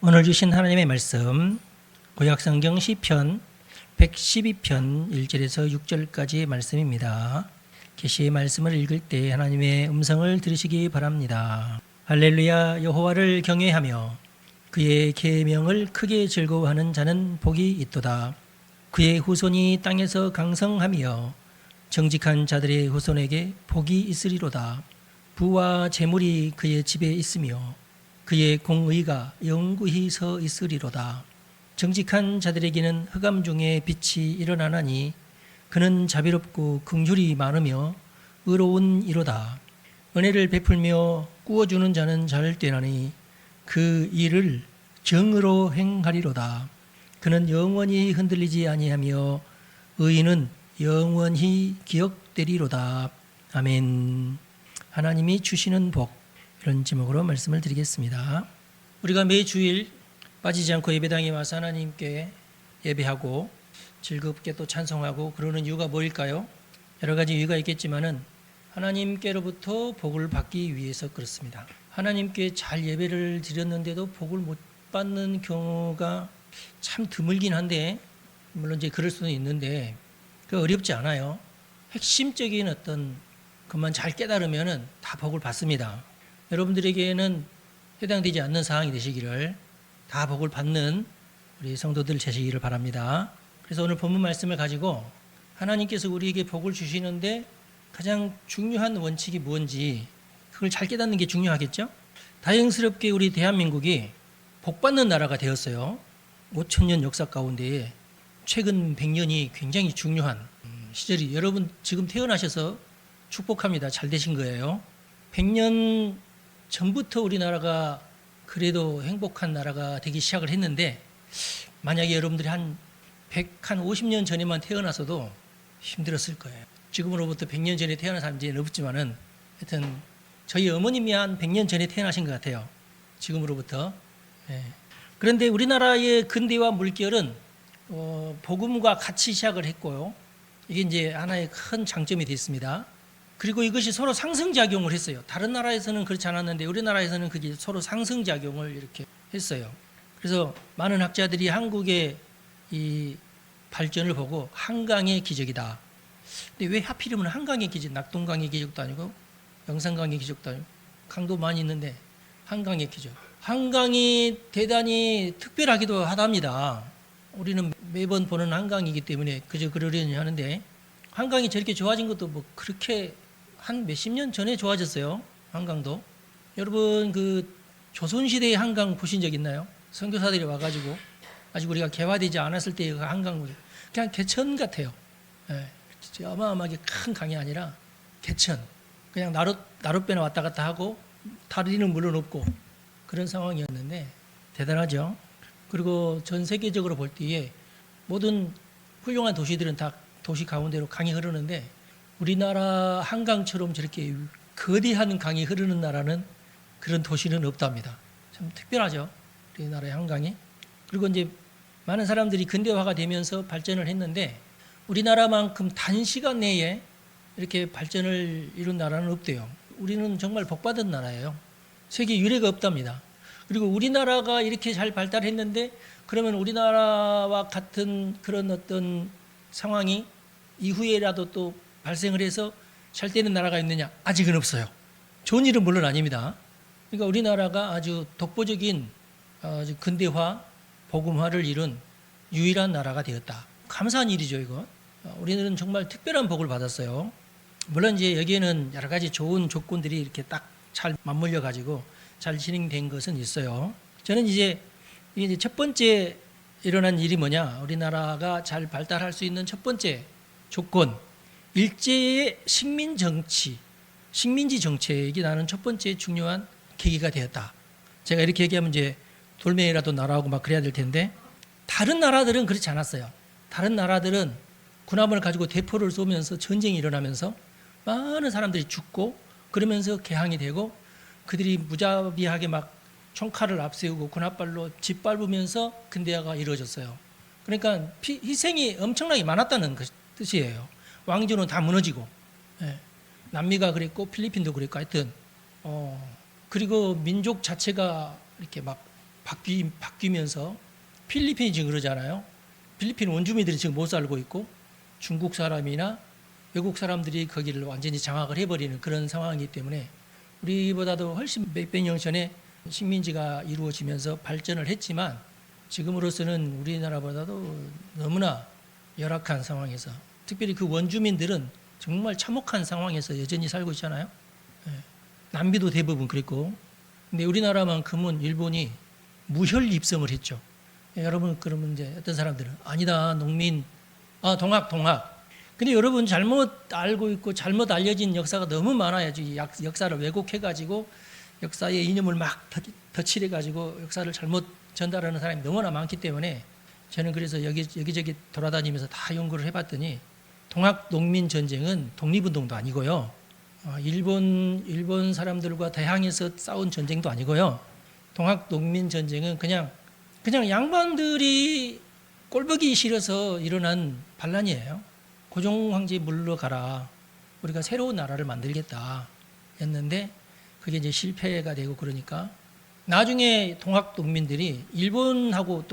오늘 주신 하나님의 말씀 구약성경 시편 112편 1절에서 6절까지의 말씀입니다. 계시의 말씀을 읽을 때 하나님의 음성을 들으시기 바랍니다. 할렐루야. 여호와를 경외하며 그의 계명을 크게 즐거워하는 자는 복이 있도다. 그의 후손이 땅에서 강성하며 정직한 자들의 후손에게 복이 있으리로다. 부와 재물이 그의 집에 있으며 그의 공의가 영구히 서 있으리로다. 정직한 자들에게는 흑암 중에 빛이 일어나나니 그는 자비롭고 긍휼이 많으며 의로운 이로다. 은혜를 베풀며 꾸어주는 자는 잘 되나니 그 일을 정의로 행하리로다. 그는 영원히 흔들리지 아니하며 의인은 영원히 기억되리로다. 아멘. 하나님이 주시는 복, 이런 제목으로 말씀을 드리겠습니다. 우리가 매주일 빠지지 않고 예배당에 와서 하나님께 예배하고 즐겁게 또 찬송하고 그러는 이유가 뭐일까요? 여러 가지 이유가 있겠지만은 하나님께로부터 복을 받기 위해서 그렇습니다. 하나님께 잘 예배를 드렸는데도 복을 못 받는 경우가 참 드물긴 한데, 물론 이제 그럴 수는 있는데 그 어렵지 않아요. 핵심적인 어떤 것만 잘 깨달으면은 다 복을 받습니다. 여러분들에게는 해당되지 않는 사항이 되시기를, 다 복을 받는 우리 성도들 되시기를 바랍니다. 그래서 오늘 본문 말씀을 가지고 하나님께서 우리에게 복을 주시는데 가장 중요한 원칙이 뭔지 그걸 잘 깨닫는 게 중요하겠죠? 다행스럽게 우리 대한민국이 복받는 나라가 되었어요. 5,000년 역사 가운데 최근 100년이 굉장히 중요한 시절이, 여러분 지금 태어나셔서 축복합니다. 잘 되신 거예요. 100년 전부터 우리나라가 그래도 행복한 나라가 되기 시작을 했는데, 만약에 여러분들이 한 50년 전에만 태어나서도 힘들었을 거예요. 지금으로부터 100년 전에 태어난 사람이 이제 없지만은 하여튼 저희 어머님이 한 100년 전에 태어나신 것 같아요. 지금으로부터. 그런데 우리나라의 근대화 물결은 복음과 같이 시작을 했고요. 이게 이제 하나의 큰 장점이 됐습니다. 그리고 이것이 서로 상승작용을 했어요. 다른 나라에서는 그렇지 않았는데 우리나라에서는 그게 서로 상승작용을 이렇게 했어요. 그래서 많은 학자들이 한국의 이 발전을 보고 한강의 기적이다. 근데 왜 하필이면 한강의 기적, 낙동강의 기적도 아니고 영산강의 기적도 아니고, 강도 많이 있는데 한강의 기적. 한강이 대단히 특별하기도 하답니다. 우리는 매번 보는 한강이기 때문에 그저 그러려니 하는데, 한강이 저렇게 좋아진 것도 뭐 그렇게 한 몇십 년 전에 좋아졌어요. 한강도. 여러분 그 조선시대의 한강 보신 적 있나요? 선교사들이 와가지고 아직 우리가 개화되지 않았을 때의 그 한강물, 그냥 개천 같아요. 어마어마하게 큰 강이 아니라 개천. 그냥 나룻배나 왔다 갔다 하고 다리는 물론 없고 그런 상황이었는데 대단하죠. 그리고 전 세계적으로 볼 때에 모든 훌륭한 도시들은 다 도시 가운데로 강이 흐르는데 우리나라 한강처럼 저렇게 거대한 강이 흐르는 나라는, 그런 도시는 없답니다. 참 특별하죠, 우리나라의 한강이. 그리고 이제 많은 사람들이 근대화가 되면서 발전을 했는데 우리나라만큼 단시간 내에 이렇게 발전을 이룬 나라는 없대요. 우리는 정말 복받은 나라예요. 세계 유례가 없답니다. 그리고 우리나라가 이렇게 잘 발달했는데 그러면 우리나라와 같은 그런 어떤 상황이 이후에라도 또 발생을 해서 잘 되는 나라가 있느냐? 아직은 없어요. 좋은 일은 물론 아닙니다. 그러니까 우리나라가 아주 독보적인 아주 근대화, 복음화를 이룬 유일한 나라가 되었다. 감사한 일이죠, 이거. 우리는 정말 특별한 복을 받았어요. 물론 이제 여기에는 여러 가지 좋은 조건들이 이렇게 딱 잘 맞물려 가지고 잘 진행된 것은 있어요. 저는 이제 첫 번째 일어난 일이 뭐냐? 우리나라가 잘 발달할 수 있는 첫 번째 조건, 일제의 식민지 정책이 나는 첫 번째 중요한 계기가 되었다. 제가 이렇게 얘기하면 이제 돌멩이라도 날아오고 막 그래야 될 텐데, 다른 나라들은 그렇지 않았어요. 다른 나라들은 군함을 가지고 대포를 쏘면서 전쟁이 일어나면서 많은 사람들이 죽고 그러면서 개항이 되고 그들이 무자비하게 막 총칼을 앞세우고 군합발로 짓밟으면서 근대화가 이루어졌어요. 그러니까 희생이 엄청나게 많았다는 뜻이에요. 왕조는 다 무너지고, 남미가 그랬고 필리핀도 그랬고 하여튼 그리고 민족 자체가 이렇게 막 바뀌면서 필리핀이 지금 그러잖아요. 필리핀 원주민들이 지금 못 살고 있고 중국 사람이나 외국 사람들이 거기를 완전히 장악을 해버리는 그런 상황이기 때문에 우리보다도 훨씬 몇백 년 전에 식민지가 이루어지면서 발전을 했지만 지금으로서는 우리나라보다도 너무나 열악한 상황에서 특별히 그 원주민들은 정말 참혹한 상황에서 여전히 살고 있잖아요. 남비도 대부분 그랬고 근데 우리나라만큼은 일본이 무혈 입성을 했죠. 여러분 그러면 이제 어떤 사람들은 아니다 농민 동학 근데 여러분 잘못 알고 있고 잘못 알려진 역사가 너무 많아요. 역사를 왜곡해가지고 역사의 이념을 막 덧칠해가지고 역사를 잘못 전달하는 사람이 너무나 많기 때문에 저는 그래서 여기저기 돌아다니면서 다 연구를 해봤더니 동학 농민 전쟁은 독립운동도 아니고요. 일본 사람들과 대항해서 싸운 전쟁도 아니고요. 동학 농민 전쟁은 그냥 양반들이 꼴보기 싫어서 일어난 반란이에요. 고종 황제 물러가라. 우리가 새로운 나라를 만들겠다. 했는데 그게 이제 실패가 되고 그러니까 나중에 동학 농민들이 일본하고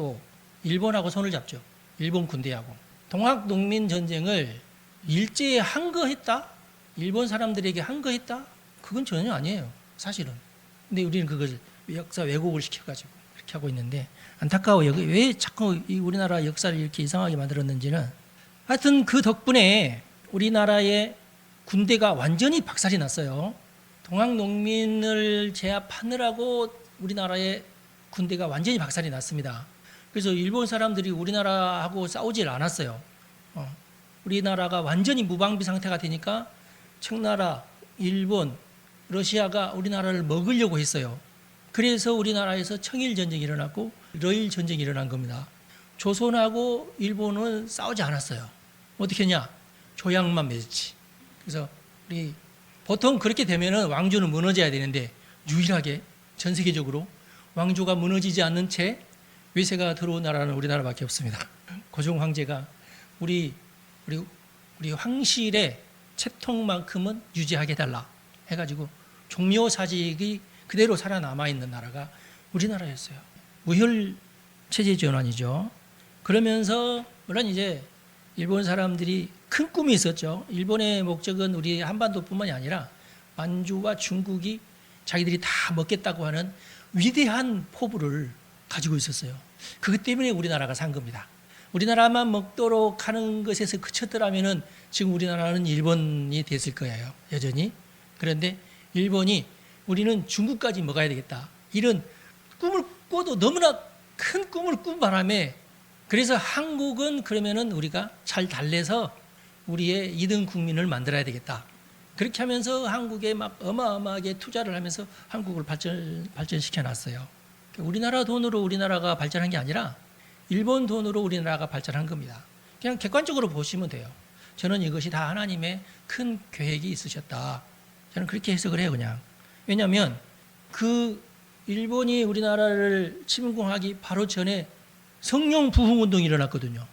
손을 잡죠. 일본 군대하고. 동학 농민 전쟁을 일제에 항거했다? 일본 사람들에게 항거했다? 그건 전혀 아니에요. 사실은. 근데 우리는 그걸 역사 왜곡을 시켜가지고 그렇게 하고 있는데 안타까워요. 왜 자꾸 이 우리나라 역사를 이렇게 이상하게 만들었는지는 하여튼 그 덕분에 우리나라의 군대가 완전히 박살이 났어요. 동학 농민을 제압하느라고 우리나라의 군대가 완전히 박살이 났습니다. 그래서 일본 사람들이 우리나라하고 싸우질 않았어요. 우리나라가 완전히 무방비 상태가 되니까 청나라, 일본, 러시아가 우리나라를 먹으려고 했어요. 그래서 우리나라에서 청일전쟁이 일어났고 러일 전쟁이 일어난 겁니다. 조선하고 일본은 싸우지 않았어요. 어떻게 했냐? 조약만 맺었지. 그래서 우리 보통 그렇게 되면은 왕조는 무너져야 되는데 유일하게 전 세계적으로 왕조가 무너지지 않는 채 외세가 들어온 나라는 우리나라밖에 없습니다. 고종 황제가 우리 황실의 채통만큼은 유지하게 달라 해가지고 종묘 사직이 그대로 살아남아 있는 나라가 우리나라였어요. 무혈 체제 전환이죠. 그러면서 물론 이제 일본 사람들이 큰 꿈이 있었죠. 일본의 목적은 우리 한반도뿐만이 아니라 만주와 중국이 자기들이 다 먹겠다고 하는 위대한 포부를 가지고 있었어요. 그것 때문에 우리나라가 산 겁니다. 우리나라만 먹도록 하는 것에서 그쳤더라면은 지금 우리나라는 일본이 됐을 거예요. 여전히. 그런데 일본이 우리는 중국까지 먹어야 되겠다. 이런 꿈을 꿔도 너무나 큰 꿈을 꾼 바람에 그래서 한국은 그러면은 우리가 잘 달래서 우리의 2등 국민을 만들어야 되겠다. 그렇게 하면서 한국에 막 어마어마하게 투자를 하면서 한국을 발전시켜 놨어요. 우리나라 돈으로 우리나라가 발전한 게 아니라 일본 돈으로 우리나라가 발전한 겁니다. 그냥 객관적으로 보시면 돼요. 저는 이것이 다 하나님의 큰 계획이 있으셨다. 저는 그렇게 해석을 해요, 그냥. 왜냐하면 그 일본이 우리나라를 침공하기 바로 전에 성령 부흥 운동이 일어났거든요.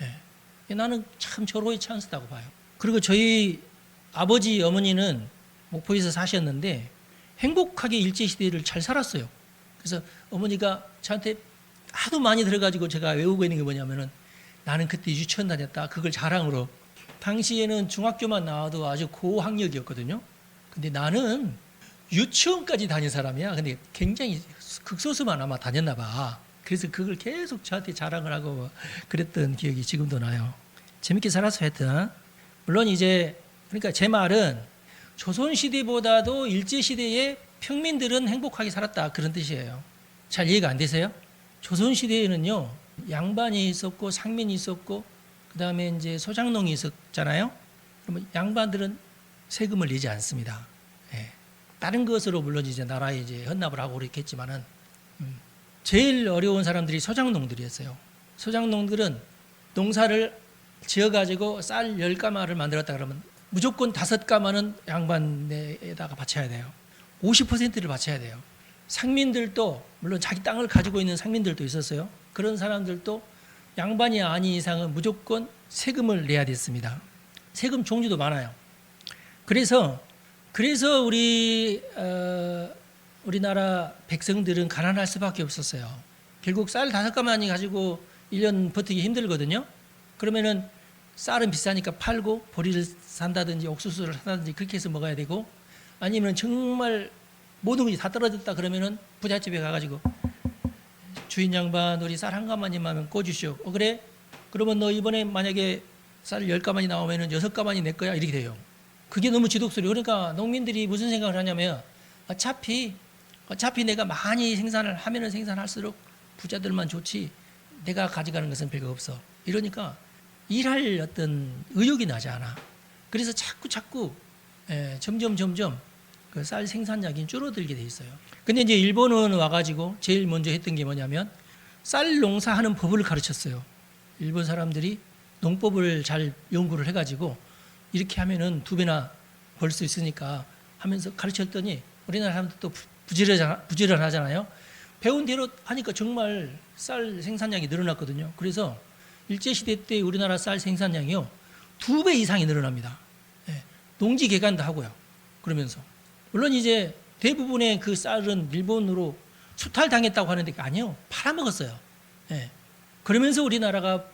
예. 나는 참 절호의 찬스다고 봐요. 그리고 저희 아버지, 어머니는 목포에서 사셨는데 행복하게 일제시대를 잘 살았어요. 그래서 어머니가 저한테 하도 많이 들어가지고 제가 외우고 있는 게 뭐냐면은 나는 그때 유치원 다녔다. 그걸 자랑으로. 당시에는 중학교만 나와도 아주 고학력이었거든요. 근데 나는 유치원까지 다닌 사람이야. 근데 굉장히 극소수만 아마 다녔나 봐. 그래서 그걸 계속 저한테 자랑을 하고 그랬던 기억이 지금도 나요. 재밌게 살았어요, 하여튼. 물론 이제 그러니까 제 말은 조선시대보다도 일제시대에 평민들은 행복하게 살았다. 그런 뜻이에요. 잘 이해가 안 되세요? 조선시대에는요, 양반이 있었고 상민이 있었고 그 다음에 이제 소장농이 있었잖아요. 그러면 양반들은 세금을 내지 않습니다. 예. 다른 것으로 물론 이제 나라에 이제 헌납을 하고 그랬겠지만은 제일 어려운 사람들이 소장농들이었어요. 소장농들은 농사를 지어가지고 쌀 10가마를 만들었다 그러면 무조건 5가마는 양반에다가 바쳐야 돼요. 50%를 바쳐야 돼요. 상민들도 물론 자기 땅을 가지고 있는 상민들도 있었어요. 그런 사람들도 양반이 아닌 이상은 무조건 세금을 내야 됐습니다. 세금 종류도 많아요. 그래서 우리 우리나라 백성들은 가난할 수밖에 없었어요. 결국 쌀 5가마니 가지고 1년 버티기 힘들거든요. 그러면은 쌀은 비싸니까 팔고 보리를 산다든지 옥수수를 산다든지 그렇게 해서 먹어야 되고, 아니면 정말 모든 것이 다 떨어졌다 그러면은 부잣집에 가가지고 주인 양반 우리 쌀 1가마니만 꿔주시오. 그래? 그러면 너 이번에 만약에 쌀 10가마니 나오면은 6가마니 내 거야, 이렇게 돼요. 그게 너무 지독스러워요. 그러니까 농민들이 무슨 생각을 하냐면 어차피 내가 많이 생산을 하면은 생산할수록 부자들만 좋지 내가 가져가는 것은 별거 없어. 이러니까 일할 어떤 의욕이 나지 않아. 그래서 자꾸 점점 그 쌀 생산량이 줄어들게 돼 있어요. 근데 이제 일본은 와가지고 제일 먼저 했던 게 뭐냐면 쌀 농사하는 법을 가르쳤어요. 일본 사람들이 농법을 잘 연구를 해가지고 이렇게 하면은 2배나 벌 수 있으니까 하면서 가르쳤더니 우리나라 사람들도 부지런하잖아요. 배운 대로 하니까 정말 쌀 생산량이 늘어났거든요. 그래서 일제시대 때 우리나라 쌀 생산량이요 2배 이상이 늘어납니다. 농지 개간도 하고요. 그러면서 물론 이제 대부분의 그 쌀은 일본으로 수탈당했다고 하는데 아니요, 팔아먹었어요. 그러면서 우리나라가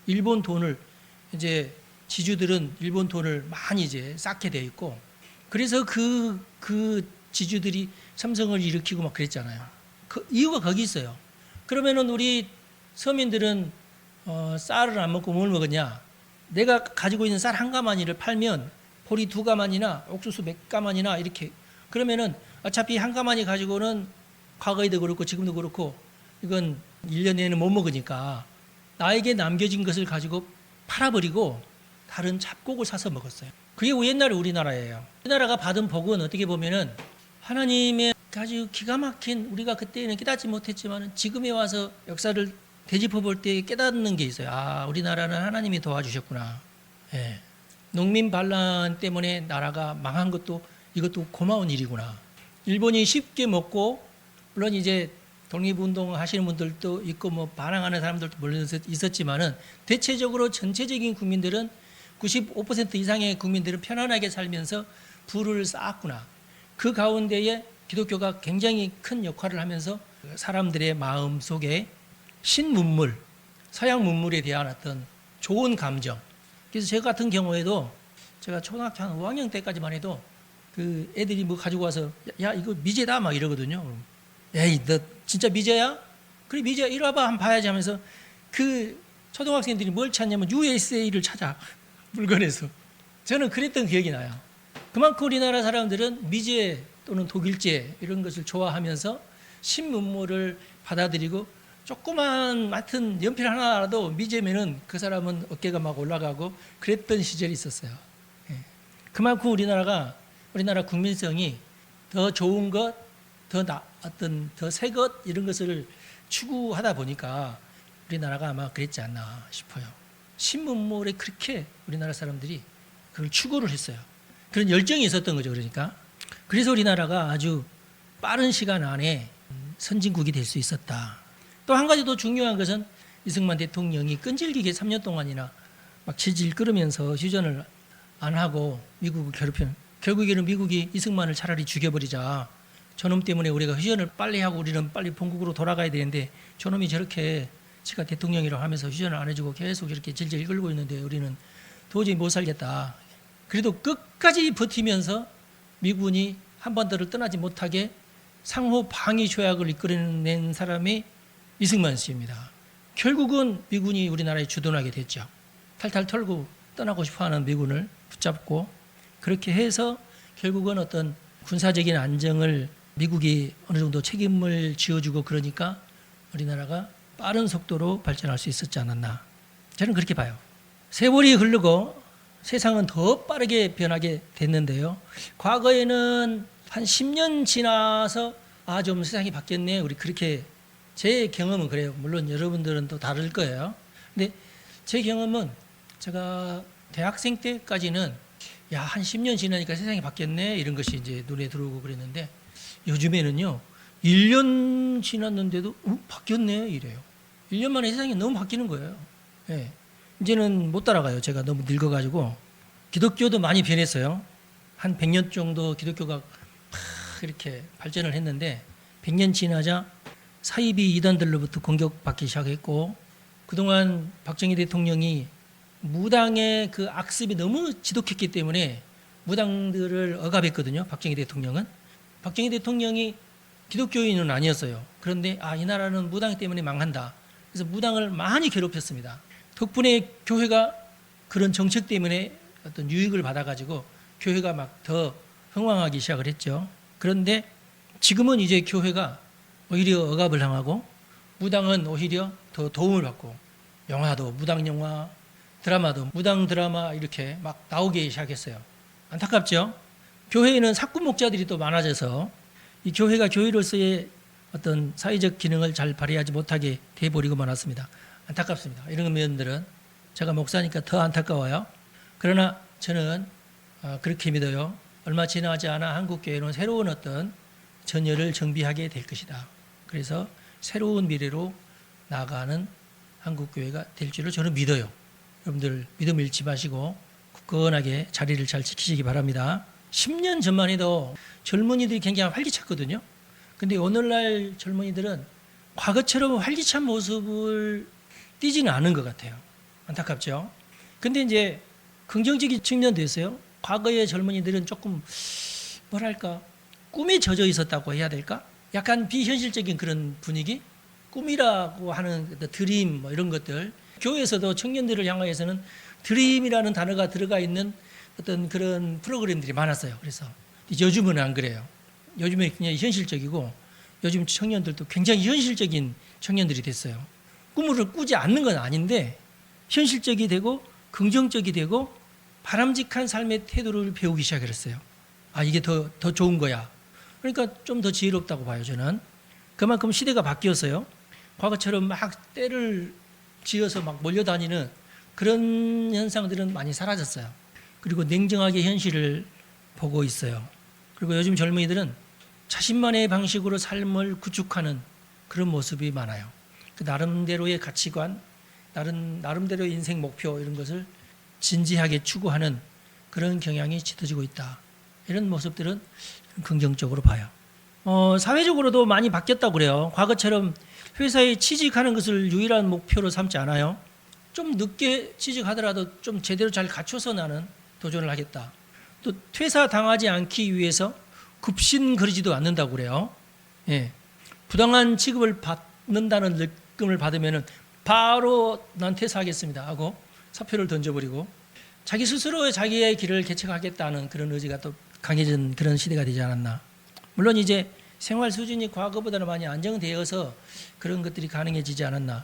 일본 돈을 이제 지주들은 일본 돈을 많이 이제 쌓게 돼 있고, 그래서 그 지주들이 삼성을 일으키고 막 그랬잖아요. 그 이유가 거기 있어요. 그러면은 우리 서민들은 쌀을 안 먹고 뭘 먹었냐? 내가 가지고 있는 쌀 1가마니를 팔면 보리 2가마니나 옥수수 몇 가마니나 이렇게, 그러면은 어차피 1가마니 가지고는 과거에도 그렇고 지금도 그렇고 이건 1년 내내는 못 먹으니까 나에게 남겨진 것을 가지고 팔아버리고 다른 잡곡을 사서 먹었어요. 그게 옛날에 우리나라예요. 우리나라가 받은 복은 어떻게 보면은 하나님의 아주 기가 막힌, 우리가 그때는 깨닫지 못했지만 지금에 와서 역사를 되짚어 볼 때 깨닫는 게 있어요. 아, 우리나라는 하나님이 도와주셨구나. 농민 반란 때문에 나라가 망한 것도 이것도 고마운 일이구나. 일본이 쉽게 먹고, 물론 이제 독립운동 하시는 분들도 있고 뭐 반항하는 사람들도 물론 있었지만은 대체적으로 전체적인 국민들은 95% 이상의 국민들은 편안하게 살면서 부를 쌓았구나. 그 가운데에 기독교가 굉장히 큰 역할을 하면서 사람들의 마음 속에 신문물, 서양 문물에 대한 어떤 좋은 감정. 그래서 저 같은 경우에도 제가 초등학교 한 5학년 때까지만 해도 그 애들이 뭐 가지고 와서 야 이거 미제다 막 이러거든요. 에이 너 진짜 미제야? 그래 미제야 이리 와봐 한번 봐야지 하면서 그 초등학생들이 뭘 찾냐면 USA를 찾아 물건에서. 저는 그랬던 기억이 나요. 그만큼 우리나라 사람들은 미제 또는 독일제 이런 것을 좋아하면서 신문물을 받아들이고 조그만 맡은 연필 하나라도 미제면은 그 사람은 어깨가 막 올라가고 그랬던 시절이 있었어요. 그만큼 우리나라 국민성이 더 좋은 것, 더 새 것 이런 것을 추구하다 보니까 우리나라가 아마 그랬지 않나 싶어요. 신문물에 그렇게 우리나라 사람들이 그걸 추구를 했어요. 그런 열정이 있었던 거죠. 그러니까 그래서 우리나라가 아주 빠른 시간 안에 선진국이 될 수 있었다. 또 한 가지 더 중요한 것은 이승만 대통령이 끈질기게 3년 동안이나 막 질질 끌으면서 휴전을 안 하고 미국을 괴롭히는, 결국에는 미국이 이승만을 차라리 죽여버리자, 저놈 때문에 우리가 휴전을 빨리 하고 우리는 빨리 본국으로 돌아가야 되는데 저놈이 저렇게 지가 대통령이라고 하면서 휴전을 안 해주고 계속 이렇게 질질 끌고 있는데 우리는 도저히 못 살겠다. 그래도 끝까지 버티면서 미군이 한반도를 떠나지 못하게 상호 방위 조약을 이끌어낸 사람이 이승만 씨입니다. 결국은 미군이 우리나라에 주둔하게 됐죠. 탈탈 털고 떠나고 싶어하는 미군을 붙잡고 그렇게 해서 결국은 어떤 군사적인 안정을 미국이 어느 정도 책임을 지어주고 그러니까 우리나라가 빠른 속도로 발전할 수 있었지 않았나. 저는 그렇게 봐요. 세월이 흐르고 세상은 더 빠르게 변하게 됐는데요. 과거에는 한 10년 지나서 좀 세상이 바뀌었네. 우리 그렇게, 제 경험은 그래요. 물론 여러분들은 또 다를 거예요. 근데 제 경험은 제가 대학생 때까지는 한 10년 지나니까 세상이 바뀌었네. 이런 것이 이제 눈에 들어오고 그랬는데 요즘에는요. 1년 지났는데도 바뀌었네. 이래요. 1년 만에 세상이 너무 바뀌는 거예요. 네. 이제는 못 따라가요. 제가 너무 늙어가지고. 기독교도 많이 변했어요. 한 100년 정도 기독교가 막 이렇게 발전을 했는데 100년 지나자 사이비 이단들로부터 공격받기 시작했고 그동안 박정희 대통령이 무당의 그 악습이 너무 지독했기 때문에 무당들을 억압했거든요. 박정희 대통령은. 박정희 대통령이 기독교인은 아니었어요. 그런데 이 나라는 무당 때문에 망한다. 그래서 무당을 많이 괴롭혔습니다. 덕분에 교회가 그런 정책 때문에 어떤 유익을 받아가지고 교회가 막 더 흥왕하기 시작을 했죠. 그런데 지금은 이제 교회가 오히려 억압을 당하고 무당은 오히려 더 도움을 받고 영화도 무당 영화, 드라마도 무당 드라마 이렇게 막 나오기 시작했어요. 안타깝죠? 교회에는 사꾼 목자들이 또 많아져서 이 교회가 교회로서의 어떤 사회적 기능을 잘 발휘하지 못하게 돼버리고 말았습니다. 안타깝습니다. 이런 면들은 제가 목사니까 더 안타까워요. 그러나 저는 그렇게 믿어요. 얼마 지나지 않아 한국교회는 새로운 어떤 전열을 정비하게 될 것이다. 그래서 새로운 미래로 나아가는 한국교회가 될 줄을 저는 믿어요. 여러분들 믿음 잃지 마시고 굳건하게 자리를 잘 지키시기 바랍니다. 10년 전만 해도 젊은이들이 굉장히 활기찼거든요. 근데 오늘날 젊은이들은 과거처럼 활기찬 모습을 띠지는 않은 것 같아요. 안타깝죠. 근데 이제 긍정적인 측면도 있어요. 과거의 젊은이들은 조금 뭐랄까 꿈에 젖어 있었다고 해야 될까? 약간 비현실적인 그런 분위기? 꿈이라고 하는 드림 뭐 이런 것들. 교회에서도 청년들을 향하여서는 드림이라는 단어가 들어가 있는 어떤 그런 프로그램들이 많았어요. 그래서 요즘은 안 그래요. 요즘에 굉장히 현실적이고 요즘 청년들도 굉장히 현실적인 청년들이 됐어요. 꿈을 꾸지 않는 건 아닌데 현실적이 되고 긍정적이 되고 바람직한 삶의 태도를 배우기 시작했어요. 이게 더 좋은 거야. 그러니까 좀 더 지혜롭다고 봐요, 저는. 그만큼 시대가 바뀌었어요. 과거처럼 막 때를 지어서 막 몰려다니는 그런 현상들은 많이 사라졌어요. 그리고 냉정하게 현실을 보고 있어요. 그리고 요즘 젊은이들은 자신만의 방식으로 삶을 구축하는 그런 모습이 많아요. 그 나름대로의 가치관, 나름대로의 인생 목표 이런 것을 진지하게 추구하는 그런 경향이 짙어지고 있다. 이런 모습들은 긍정적으로 봐요. 사회적으로도 많이 바뀌었다고 그래요. 과거처럼 회사에 취직하는 것을 유일한 목표로 삼지 않아요. 좀 늦게 취직하더라도 좀 제대로 잘 갖춰서 나는 도전을 하겠다. 또 퇴사 당하지 않기 위해서 급신거리지도 않는다고 그래요. 예. 부당한 취급을 받는다는 느낌을 받으면 바로 난 퇴사하겠습니다 하고 사표를 던져버리고 자기 스스로 자기의 길을 개척하겠다는 그런 의지가 또 강해진 그런 시대가 되지 않았나. 물론 이제 생활 수준이 과거보다는 많이 안정되어서 그런 것들이 가능해지지 않았나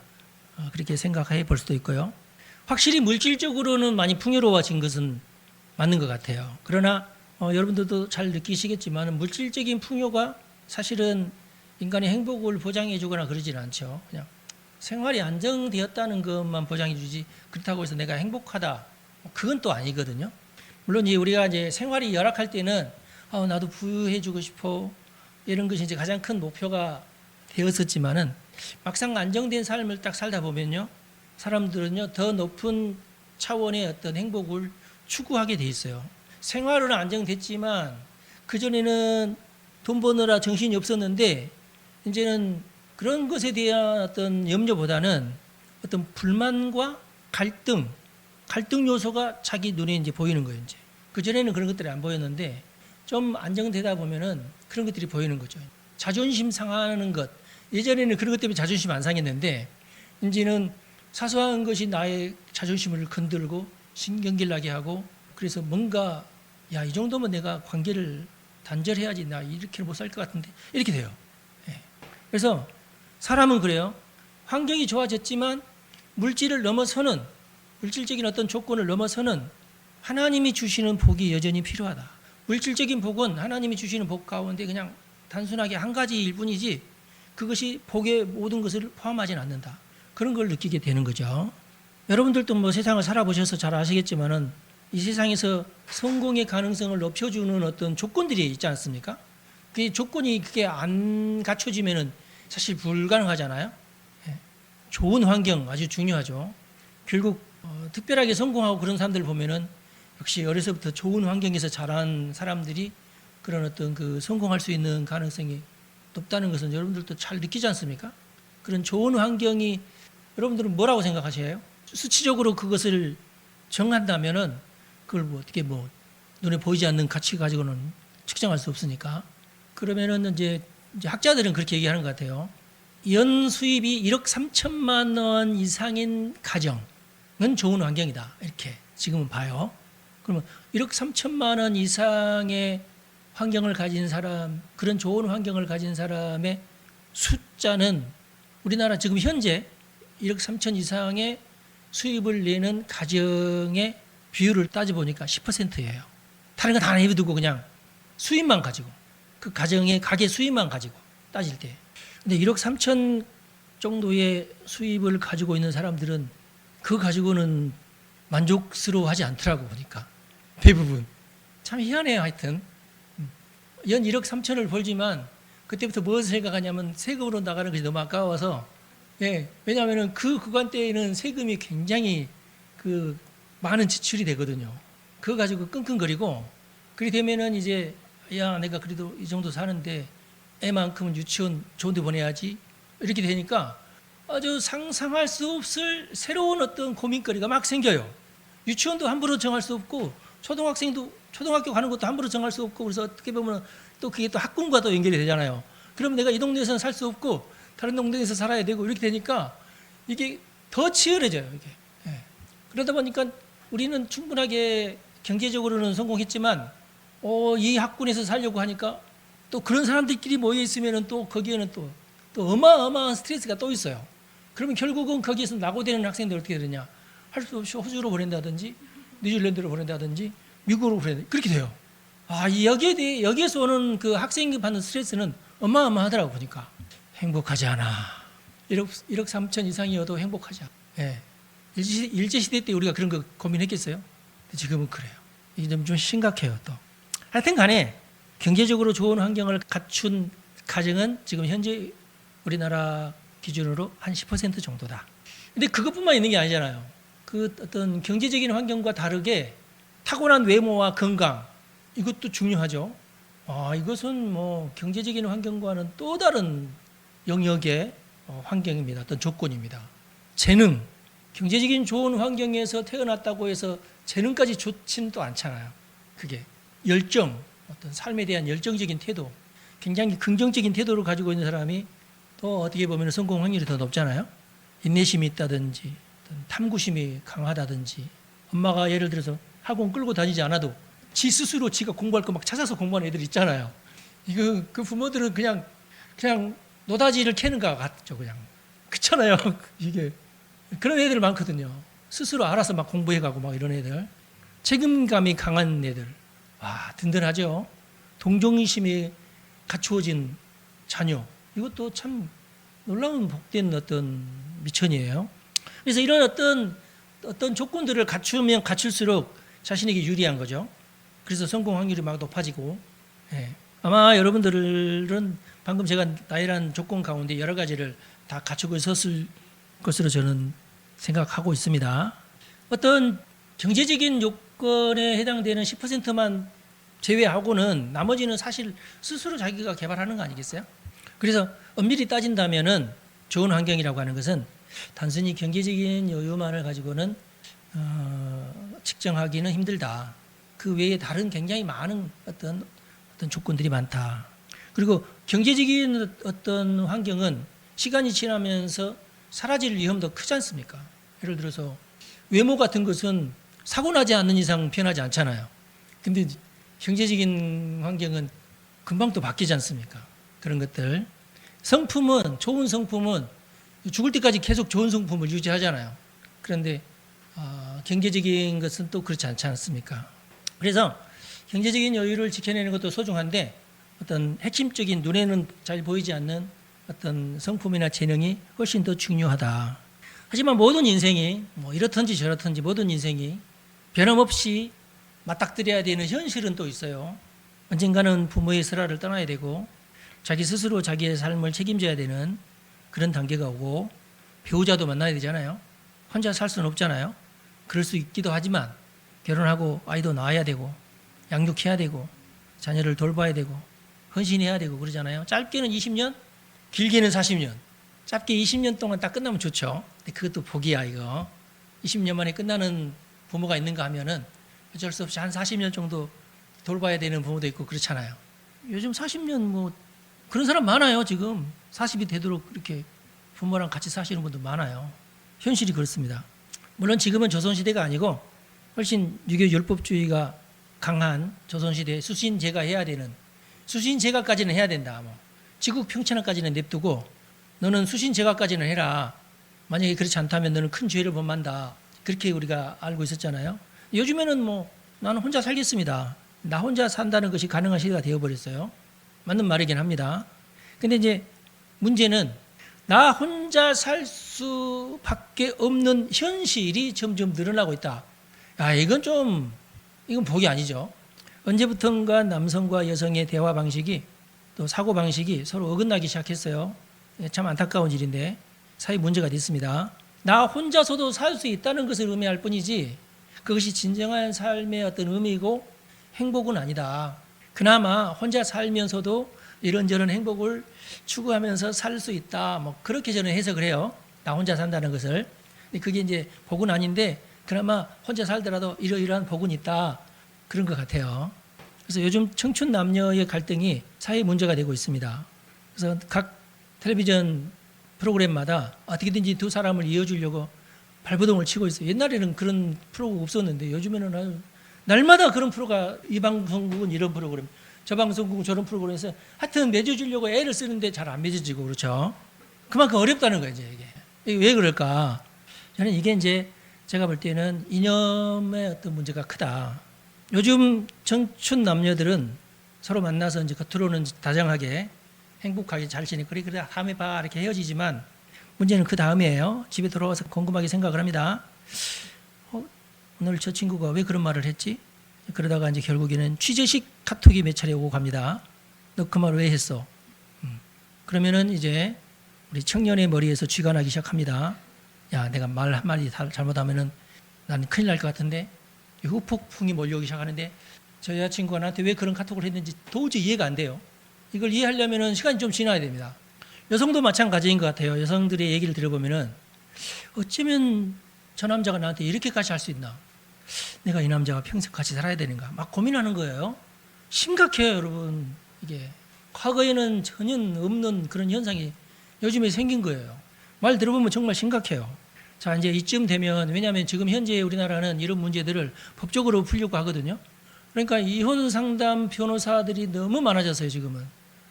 그렇게 생각해 볼 수도 있고요. 확실히 물질적으로는 많이 풍요로워진 것은 맞는 것 같아요. 그러나 여러분들도 잘 느끼시겠지만 물질적인 풍요가 사실은 인간의 행복을 보장해 주거나 그러지는 않죠. 그냥 생활이 안정되었다는 것만 보장해 주지 그렇다고 해서 내가 행복하다 그건 또 아니거든요. 물론 이제 우리가 이제 생활이 열악할 때는 나도 부유해 주고 싶어 이런 것이 이제 가장 큰 목표가 되었었지만은 막상 안정된 삶을 딱 살다 보면요 사람들은요 더 높은 차원의 어떤 행복을 추구하게 돼 있어요. 생활은 안정됐지만 그전에는 돈 버느라 정신이 없었는데 이제는 그런 것에 대한 어떤 염려보다는 어떤 불만과 갈등 요소가 자기 눈에 이제 보이는 거예요. 이제 그전에는 그런 것들이 안 보였는데 좀 안정되다 보면은 그런 것들이 보이는 거죠. 자존심 상하는 것. 예전에는 그런 것 때문에 자존심 안 상했는데 이제는 사소한 것이 나의 자존심을 건들고 신경질 나게 하고 그래서 뭔가 이 정도면 내가 관계를 단절해야지 나 이렇게 못 살 것 같은데 이렇게 돼요. 예. 그래서 사람은 그래요. 환경이 좋아졌지만 물질을 넘어서는 물질적인 어떤 조건을 넘어서는 하나님이 주시는 복이 여전히 필요하다. 물질적인 복은 하나님이 주시는 복 가운데 그냥 단순하게 한 가지일 뿐이지 그것이 복의 모든 것을 포함하지는 않는다. 그런 걸 느끼게 되는 거죠. 여러분들도 뭐 세상을 살아보셔서 잘 아시겠지만은 이 세상에서 성공의 가능성을 높여주는 어떤 조건들이 있지 않습니까? 그 조건이 그게 안 갖춰지면은 사실 불가능하잖아요. 좋은 환경 아주 중요하죠. 결국 특별하게 성공하고 그런 사람들 보면은 역시 어려서부터 좋은 환경에서 자란 사람들이 그런 어떤 그 성공할 수 있는 가능성이 높다는 것은 여러분들도 잘 느끼지 않습니까? 그런 좋은 환경이 여러분들은 뭐라고 생각하세요? 수치적으로 그것을 정한다면은 그걸 뭐 어떻게 뭐 눈에 보이지 않는 가치 가지고는 측정할 수 없으니까. 그러면은 이제 학자들은 그렇게 얘기하는 것 같아요. 연 수입이 1억 3천만 원 이상인 가정은 좋은 환경이다. 이렇게 지금은 봐요. 그러면 1억 3천만 원 이상의 환경을 가진 사람, 그런 좋은 환경을 가진 사람의 숫자는 우리나라 지금 현재 1억 3천 이상의 수입을 내는 가정의 비율을 따져보니까 10%예요. 다른 거 다 내비두고 그냥 수입만 가지고, 그 가정의 가계 수입만 가지고 따질 때. 근데 1억 3천 정도의 수입을 가지고 있는 사람들은 그거 가지고는 만족스러워하지 않더라고 보니까. 대부분. 참 희한해요, 하여튼. 연 1억 3천을 벌지만 그때부터 무엇을 생각하냐면 세금으로 나가는 것이 너무 아까워서, 예, 왜냐하면 그 구간대에는 세금이 굉장히 그 많은 지출이 되거든요. 그거 가지고 끙끙거리고, 그렇게 되면은 이제 야, 내가 그래도 이 정도 사는데 애만큼은 유치원 좋은 데 보내야지. 이렇게 되니까 아주 상상할 수 없을 새로운 어떤 고민거리가 막 생겨요. 유치원도 함부로 정할 수 없고, 초등학교 가는 것도 함부로 정할 수 없고, 그래서 어떻게 보면 또 그게 또 학군과도 연결이 되잖아요. 그러면 내가 이 동네에서는 살 수 없고 다른 동네에서 살아야 되고, 이렇게 되니까 이게 더 치열해져요. 이게. 예. 그러다 보니까 우리는 충분하게 경제적으로는 성공했지만 이 학군에서 살려고 하니까 또 그런 사람들끼리 모여 있으면은 또 거기에는 또 어마어마한 스트레스가 또 있어요. 그러면 결국은 거기에서 낙오되는 학생들 어떻게 되느냐? 할 수 없이 호주로 보낸다든지 뉴질랜드로 보낸다든지 미국으로 보낸다든지 그렇게 돼요. 여기에서 오는 그 학생이 받는 스트레스는 어마어마하더라고 보니까. 행복하지 않아. 1억 3천 이상이어도 행복하지 않아. 예. 일제시대 때 우리가 그런 거 고민했겠어요? 근데 지금은 그래요. 이게 좀 심각해요, 또. 하여튼 간에 경제적으로 좋은 환경을 갖춘 가정은 지금 현재 우리나라 기준으로 한 10% 정도다. 근데 그것뿐만 있는 게 아니잖아요. 그 어떤 경제적인 환경과 다르게 타고난 외모와 건강, 이것도 중요하죠. 이것은 뭐 경제적인 환경과는 또 다른 영역의 환경입니다. 어떤 조건입니다. 재능, 경제적인 좋은 환경에서 태어났다고 해서 재능까지 좋지는 또 않잖아요. 그게 열정, 어떤 삶에 대한 열정적인 태도, 굉장히 긍정적인 태도를 가지고 있는 사람이 또 어떻게 보면 성공 확률이 더 높잖아요. 인내심이 있다든지, 탐구심이 강하다든지, 엄마가 예를 들어서 학원 끌고 다니지 않아도 지 스스로 지가 공부할 거 막 찾아서 공부하는 애들 있잖아요. 그 부모들은 그냥 노다지를 캐는 것 같죠, 그냥. 그렇잖아요. 이게 그런 애들 많거든요. 스스로 알아서 막 공부해가고 막 이런 애들. 책임감이 강한 애들. 든든하죠. 동정심이 갖추어진 자녀. 이것도 참 놀라운 복된 어떤 미천이에요. 그래서 이런 어떤 조건들을 갖추면 갖출수록 자신에게 유리한 거죠. 그래서 성공 확률이 막 높아지고, 예. 아마 여러분들은 방금 제가 나열한 조건 가운데 여러 가지를 다 갖추고 있었을 것으로 저는 생각하고 있습니다. 어떤 경제적인 요건에 해당되는 10%만 제외하고는 나머지는 사실 스스로 자기가 개발하는 거 아니겠어요? 그래서 엄밀히 따진다면은 좋은 환경이라고 하는 것은 단순히 경제적인 여유만을 가지고는 측정하기는 힘들다. 그 외에 다른 굉장히 많은 어떤 조건들이 많다. 그리고 경제적인 어떤 환경은 시간이 지나면서 사라질 위험도 크지 않습니까? 예를 들어서 외모 같은 것은 사고 나지 않는 이상 변하지 않잖아요. 근데 경제적인 환경은 금방 또 바뀌지 않습니까? 그런 것들. 성품은, 좋은 성품은 죽을 때까지 계속 좋은 성품을 유지하잖아요. 그런데 경제적인 것은 또 그렇지 않지 않습니까? 그래서 경제적인 여유를 지켜내는 것도 소중한데 어떤 핵심적인 눈에는 잘 보이지 않는 어떤 성품이나 재능이 훨씬 더 중요하다. 하지만 모든 인생이 뭐 이렇든지 저렇든지 모든 인생이 변함없이 맞닥뜨려야 되는 현실은 또 있어요. 언젠가는 부모의 슬하를 떠나야 되고 자기 스스로 자기의 삶을 책임져야 되는 그런 단계가 오고 배우자도 만나야 되잖아요. 혼자 살 수는 없잖아요. 그럴 수 있기도 하지만 결혼하고 아이도 낳아야 되고 양육해야 되고 자녀를 돌봐야 되고 헌신해야 되고 그러잖아요. 짧게는 20년, 길게는 40년. 짧게 20년 동안 딱 끝나면 좋죠. 근데 그것도 복이야 이거. 20년 만에 끝나는 부모가 있는가 하면은 어쩔 수 없이 한 40년 정도 돌봐야 되는 부모도 있고 그렇잖아요. 요즘 40년 뭐 그런 사람 많아요. 지금 40이 되도록 이렇게 부모랑 같이 사시는 분도 많아요. 현실이 그렇습니다. 물론 지금은 조선시대가 아니고 훨씬 유교 율법주의가 강한 조선시대 수신제가 해야 되는, 수신제가까지는 해야 된다. 뭐 지국 평천하까지는 냅두고 너는 수신제가까지는 해라. 만약에 그렇지 않다면 너는 큰 죄를 범한다. 그렇게 우리가 알고 있었잖아요. 요즘에는 뭐 나는 혼자 살겠습니다. 나 혼자 산다는 것이 가능한 시대가 되어버렸어요. 맞는 말이긴 합니다. 근데 이제 문제는 나 혼자 살 수밖에 없는 현실이 점점 늘어나고 있다. 야, 이건 복이 아니죠. 언제부턴가 남성과 여성의 대화 방식이 또 사고 방식이 서로 어긋나기 시작했어요. 참 안타까운 일인데 사회 문제가 됐습니다. 나 혼자서도 살 수 있다는 것을 의미할 뿐이지 그것이 진정한 삶의 어떤 의미이고 행복은 아니다. 그나마 혼자 살면서도 이런저런 행복을 추구하면서 살 수 있다. 뭐 그렇게 저는 해석을 해요. 나 혼자 산다는 것을. 그게 이제 복은 아닌데 그나마 혼자 살더라도 이러이러한 복은 있다. 그런 것 같아요. 그래서 요즘 청춘 남녀의 갈등이 사회 문제가 되고 있습니다. 그래서 각 텔레비전 프로그램마다 어떻게든지 두 사람을 이어주려고 발버둥을 치고 있어요. 옛날에는 그런 프로가 없었는데 요즘에는 아주 날마다 그런 프로가, 이 방송국은 이런 프로그램, 저 방송국은 저런 프로그램에서 하여튼 맺어주려고 애를 쓰는데 잘 안 맺어지고 그렇죠. 그만큼 어렵다는 거예요. 이게 왜 그럴까? 저는 이게 이제 제가 볼 때는 이념의 어떤 문제가 크다. 요즘 청춘 남녀들은 서로 만나서 이제 겉으로는 다정하게 행복하게 잘 지내고 그래 다음에 봐 이렇게 헤어지지만 문제는 그 다음이에요. 집에 돌아와서 곰곰하게 생각을 합니다. 오늘 저 친구가 왜 그런 말을 했지? 그러다가 이제 결국에는 취재식 카톡이 몇 차례 오고 갑니다. 너 그 말 왜 했어? 그러면은 이제 우리 청년의 머리에서 쥐가 나기 시작합니다. 야, 내가 말 한마디 잘못하면은 난 큰일 날 것 같은데 후폭풍이 몰려오기 시작하는데 저 여자친구가 나한테 왜 그런 카톡을 했는지 도저히 이해가 안 돼요. 이걸 이해하려면은 시간이 좀 지나야 됩니다. 여성도 마찬가지인 것 같아요. 여성들의 얘기를 들어보면은 어쩌면 저 남자가 나한테 이렇게까지 할 수 있나? 내가 이 남자와 평생 같이 살아야 되는가? 막 고민하는 거예요. 심각해요, 여러분. 이게 과거에는 전혀 없는 그런 현상이 요즘에 생긴 거예요. 말 들어보면 정말 심각해요. 자, 이제 이쯤 되면, 왜냐하면 지금 현재 우리나라는 이런 문제들을 법적으로 풀려고 하거든요. 그러니까 이혼 상담 변호사들이 너무 많아졌어요, 지금은.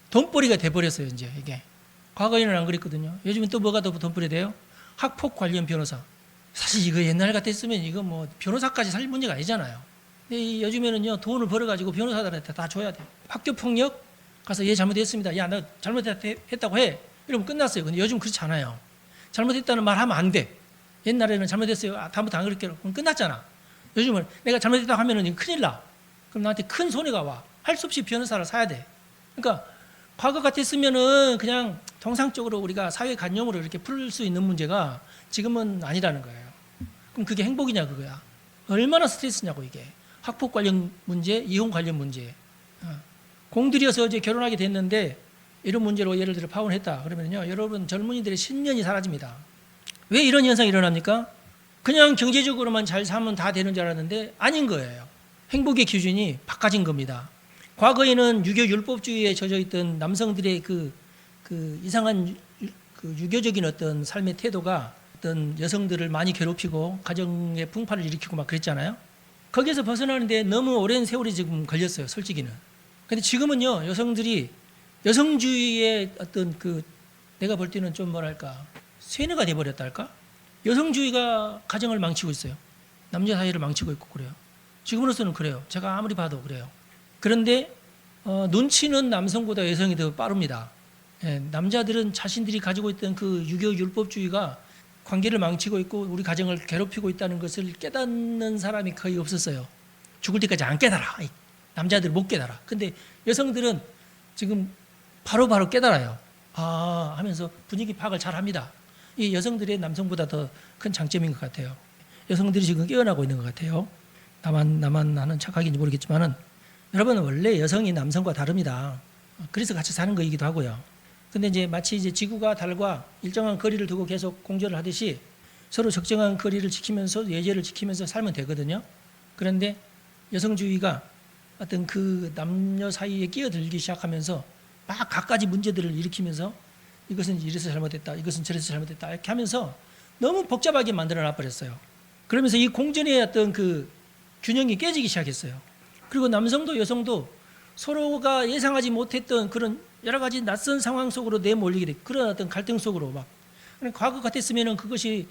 돈벌이가 돼버렸어요, 이제 이게. 과거에는 안 그랬거든요. 요즘은 또 뭐가 더 돈벌이 돼요? 학폭 관련 변호사. 사실 이거 옛날 같았으면 이거 뭐 변호사까지 살 문제가 아니잖아요. 근데 요즘에는요, 돈을 벌어가지고 변호사들한테 다 줘야 돼요. 학교 폭력 가서 얘 잘못했습니다. 야, 너 잘못했다고 해. 이러면 끝났어요. 근데 요즘 그렇지 않아요. 잘못했다는 말 하면 안 돼. 옛날에는 잘못했어요. 다음부터 안 그럴게요. 그럼 끝났잖아. 요즘은 내가 잘못했다고 하면은 큰일 나. 그럼 나한테 큰 손해가 와. 할 수 없이 변호사를 사야 돼. 그러니까 과거 같았으면은 그냥 통상적으로 우리가 사회 간념으로 이렇게 풀 수 있는 문제가 지금은 아니라는 거예요. 그럼 그게 행복이냐 그거야. 얼마나 스트레스냐고 이게. 학폭 관련 문제, 이혼 관련 문제. 공들여서 이제 결혼하게 됐는데 이런 문제로 예를 들어 파혼했다. 그러면요, 여러분 젊은이들의 신년이 사라집니다. 왜 이런 현상이 일어납니까? 그냥 경제적으로만 잘 살면 다 되는 줄 알았는데 아닌 거예요. 행복의 기준이 바꿔진 겁니다. 과거에는 유교 율법주의에 젖어 있던 남성들의 그 이상한 그 유교적인 어떤 삶의 태도가 어떤 여성들을 많이 괴롭히고 가정의 풍파를 일으키고 막 그랬잖아요. 거기에서 벗어나는데 너무 오랜 세월이 지금 걸렸어요, 솔직히는. 근데 지금은요, 여성들이 여성주의의 어떤 그 내가 볼 때는 좀 뭐랄까 세뇌가 돼버렸다 할까? 여성주의가 가정을 망치고 있어요. 남녀 사이를 망치고 있고 그래요. 지금으로서는 그래요. 제가 아무리 봐도 그래요. 그런데 눈치는 남성보다 여성이 더 빠릅니다. 예, 남자들은 자신들이 가지고 있던 그 유교 율법주의가 관계를 망치고 있고 우리 가정을 괴롭히고 있다는 것을 깨닫는 사람이 거의 없었어요. 죽을 때까지 안 깨달아. 남자들 못 깨달아. 근데 여성들은 지금 바로바로 깨달아요. 아 하면서 분위기 파악을 잘 합니다. 이 여성들의 남성보다 더 큰 장점인 것 같아요. 여성들이 지금 깨어나고 있는 것 같아요. 나만 하는 착각인지 모르겠지만은 여러분 원래 여성이 남성과 다릅니다. 그래서 같이 사는 거이기도 하고요. 근데 이제 마치 이제 지구가 달과 일정한 거리를 두고 계속 공조를 하듯이 서로 적정한 거리를 지키면서 예절을 지키면서 살면 되거든요. 그런데 여성주의가 어떤 그 남녀 사이에 끼어들기 시작하면서 막 갖가지 문제들을 일으키면서 이것은 이래서 잘못됐다, 이것은 저래서 잘못됐다 이렇게 하면서 너무 복잡하게 만들어 놔버렸어요. 그러면서 이 공존의 어떤 그 균형이 깨지기 시작했어요. 그리고 남성도 여성도 서로가 예상하지 못했던 그런 여러 가지 낯선 상황 속으로 내몰리게 돼. 그런 어떤 갈등 속으로 막. 과거 같았으면 그것이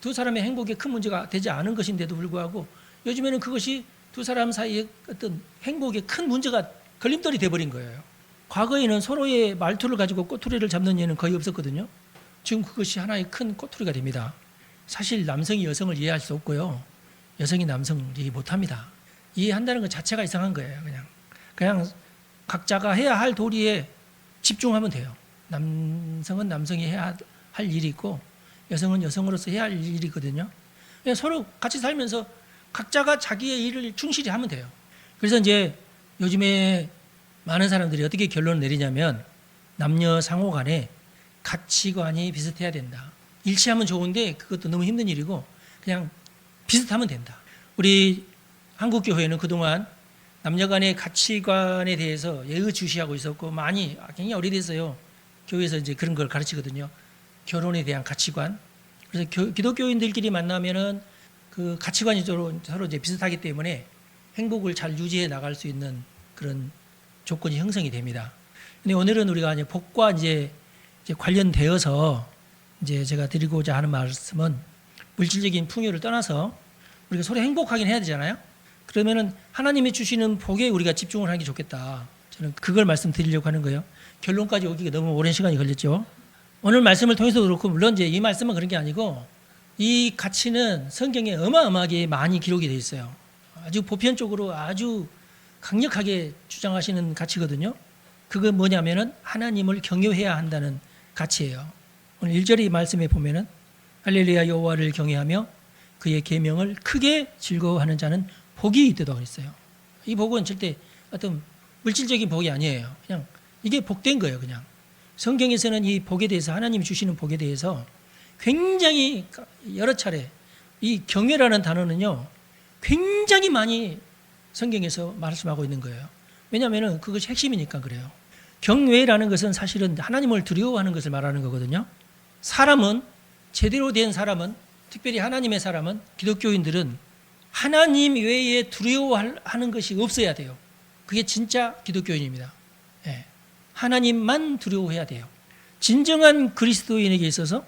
두 사람의 행복에 큰 문제가 되지 않은 것인데도 불구하고 요즘에는 그것이 두 사람 사이의 어떤 행복에 큰 문제가 걸림돌이 돼버린 거예요. 과거에는 서로의 말투를 가지고 꼬투리를 잡는 예는 거의 없었거든요. 지금 그것이 하나의 큰 꼬투리가 됩니다. 사실 남성이 여성을 이해할 수 없고요. 여성이 남성을 이해 못합니다. 이해한다는 것 자체가 이상한 거예요. 그냥 각자가 해야 할 도리에 집중하면 돼요. 남성은 남성이 해야 할 일이 있고 여성은 여성으로서 해야 할 일이거든요. 그냥 서로 같이 살면서 각자가 자기의 일을 충실히 하면 돼요. 그래서 이제 요즘에 많은 사람들이 어떻게 결론을 내리냐면 남녀 상호 간에 가치관이 비슷해야 된다. 일치하면 좋은데 그것도 너무 힘든 일이고 그냥 비슷하면 된다. 우리 한국교회는 그동안 남녀 간의 가치관에 대해서 예의주시하고 있었고 많이 굉장히 오래됐어요. 교회에서 이제 그런 걸 가르치거든요. 결혼에 대한 가치관. 그래서 기독교인들끼리 만나면은 그 가치관이 서로 이제 비슷하기 때문에 행복을 잘 유지해 나갈 수 있는 그런 조건이 형성이 됩니다. 근데 오늘은 우리가 이제 복과 이제 관련되어서 이제 제가 드리고자 하는 말씀은 물질적인 풍요를 떠나서 우리가 서로 행복하긴 해야 되잖아요. 그러면은 하나님이 주시는 복에 우리가 집중을 하는 게 좋겠다. 저는 그걸 말씀드리려고 하는 거예요. 결론까지 오기가 너무 오랜 시간이 걸렸죠. 오늘 말씀을 통해서도 그렇고 물론 이제 이 말씀은 그런 게 아니고 이 가치는 성경에 어마어마하게 많이 기록이 되어 있어요. 아주 보편적으로 아주 강력하게 주장하시는 가치거든요. 그건 뭐냐면은 하나님을 경외해야 한다는 가치예요. 오늘 1절의 말씀에 보면은 할렐루야 여호와를 경외하며 그의 계명을 크게 즐거워하는 자는 복이 있도다 그랬어요. 이 복은 절대 어떤 물질적인 복이 아니에요. 그냥 이게 복된 거예요. 그냥 성경에서는 이 복에 대해서 하나님이 주시는 복에 대해서 굉장히 여러 차례 이 경외라는 단어는요 굉장히 많이 성경에서 말씀하고 있는 거예요. 왜냐하면 그것이 핵심이니까 그래요. 경외라는 것은 사실은 하나님을 두려워하는 것을 말하는 거거든요. 사람은 제대로 된 사람은 특별히 하나님의 사람은 기독교인들은 하나님 외에 두려워하는 것이 없어야 돼요. 그게 진짜 기독교인입니다. 예. 하나님만 두려워해야 돼요. 진정한 그리스도인에게 있어서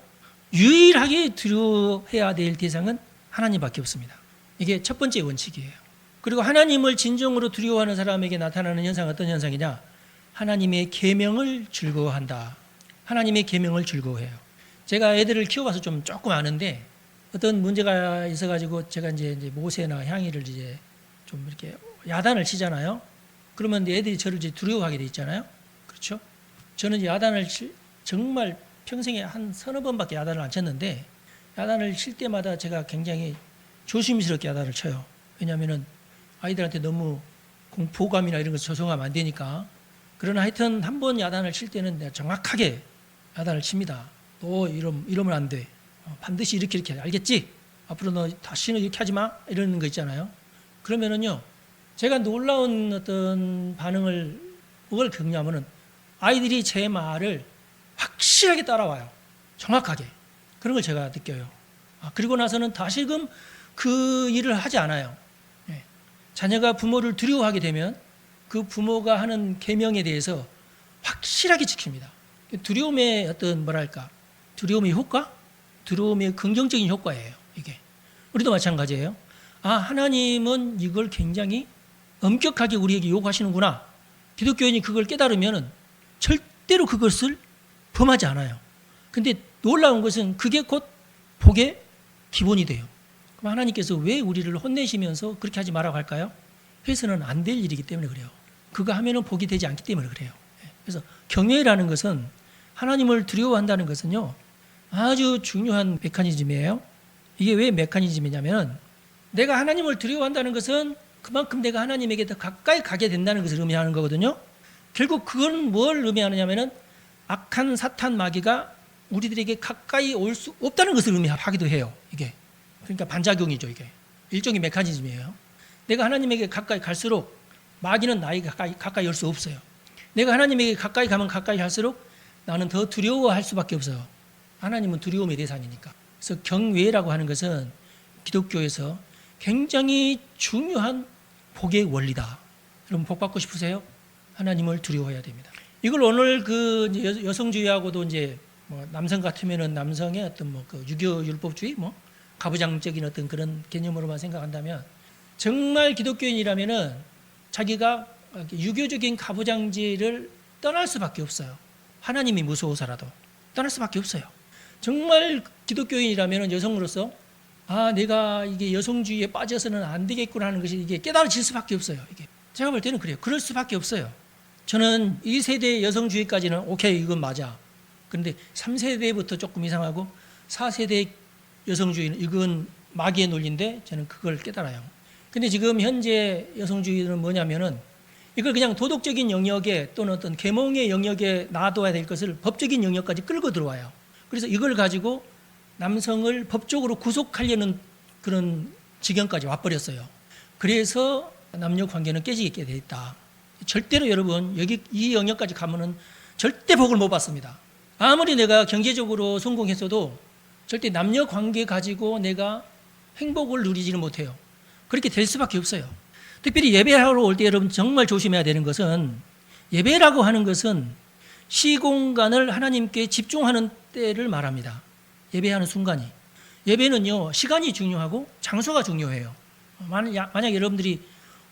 유일하게 두려워해야 될 대상은 하나님밖에 없습니다. 이게 첫 번째 원칙이에요. 그리고 하나님을 진정으로 두려워하는 사람에게 나타나는 현상은 어떤 현상이냐? 하나님의 계명을 즐거워한다. 하나님의 계명을 즐거워해요. 제가 애들을 키워봐서 좀 조금 아는데 어떤 문제가 있어가지고 제가 이제 모세나 향이를 이제 좀 이렇게 야단을 치잖아요. 그러면 애들이 저를 이제 두려워하게 돼 있잖아요. 그렇죠? 저는 야단을 정말 평생에 한 서너 번밖에 야단을 안 쳤는데 야단을 칠 때마다 제가 굉장히 조심스럽게 야단을 쳐요. 왜냐하면은 아이들한테 너무 공포감이나 이런 거 조성하면 안 되니까. 그러나 하여튼 한 번 야단을 칠 때는 내가 정확하게 야단을 칩니다. 너 이러면 안 돼. 반드시 이렇게 알겠지? 앞으로 너 다시는 이렇게 하지 마. 이러는 거 있잖아요. 그러면은요, 제가 놀라운 어떤 반응을 뭘 겪냐면은 아이들이 제 말을 확실하게 따라와요. 정확하게. 그런 걸 제가 느껴요. 그리고 나서는 다시금 그 일을 하지 않아요. 예. 자녀가 부모를 두려워하게 되면 그 부모가 하는 계명에 대해서 확실하게 지킵니다. 두려움의 어떤 두려움의 효과? 두려움의 긍정적인 효과예요. 이게 우리도 마찬가지예요. 하나님은 이걸 굉장히 엄격하게 우리에게 요구하시는구나. 기독교인이 그걸 깨달으면 절대로 그것을 범하지 않아요. 근데 놀라운 것은 그게 곧 복의 기본이 돼요. 그럼 하나님께서 왜 우리를 혼내시면서 그렇게 하지 말라고 할까요? 해서는 안 될 일이기 때문에 그래요. 그거 하면은 복이 되지 않기 때문에 그래요. 그래서 경외라는 것은 하나님을 두려워한다는 것은요 아주 중요한 메커니즘이에요. 이게 왜 메커니즘이냐면 내가 하나님을 두려워한다는 것은 그만큼 내가 하나님에게 더 가까이 가게 된다는 것을 의미하는 거거든요. 결국 그건 뭘 의미하느냐면은 악한 사탄 마귀가 우리들에게 가까이 올 수 없다는 것을 의미하기도 해요. 이게 그러니까 반작용이죠. 이게 일종의 메커니즘이에요. 내가 하나님에게 가까이 갈수록 마귀는 나에게 가까이 올 수 없어요. 내가 하나님에게 가까이 가면 가까이 갈수록 나는 더 두려워할 수밖에 없어요. 하나님은 두려움의 대상이니까. 그래서 경외라고 하는 것은 기독교에서 굉장히 중요한 복의 원리다. 여러분 복 받고 싶으세요? 하나님을 두려워해야 됩니다. 이걸 오늘 그 여성주의하고도 이제 뭐 남성 같으면은 남성의 어떤 뭐 그 유교 율법주의 뭐 가부장적인 어떤 그런 개념으로만 생각한다면 정말 기독교인이라면은 자기가 유교적인 가부장제를 떠날 수밖에 없어요. 하나님이 무서워서라도 떠날 수밖에 없어요. 정말 기독교인이라면은 여성으로서 아 내가 이게 여성주의에 빠져서는 안 되겠구나 하는 것이 이게 깨달아질 수밖에 없어요. 이게 제가 볼 때는 그래요. 그럴 수밖에 없어요. 저는 2세대 여성주의까지는 오케이 이건 맞아. 그런데 3세대부터 조금 이상하고 4세대 여성주의는 이건 마귀의 논리인데 저는 그걸 깨달아요. 근데 지금 현재 여성주의는 뭐냐면은 이걸 그냥 도덕적인 영역에 또는 어떤 계몽의 영역에 놔둬야 될 것을 법적인 영역까지 끌고 들어와요. 그래서 이걸 가지고 남성을 법적으로 구속하려는 그런 지경까지 와버렸어요. 그래서 남녀 관계는 깨지게 돼 있다. 절대로 여러분 여기 이 영역까지 가면은 절대 복을 못 받습니다. 아무리 내가 경제적으로 성공했어도 절대 남녀 관계 가지고 내가 행복을 누리지는 못해요. 그렇게 될 수밖에 없어요. 특별히 예배하러 올 때 여러분 정말 조심해야 되는 것은 예배라고 하는 것은 시공간을 하나님께 집중하는 때를 말합니다. 예배하는 순간이. 예배는요 시간이 중요하고 장소가 중요해요. 만약 여러분들이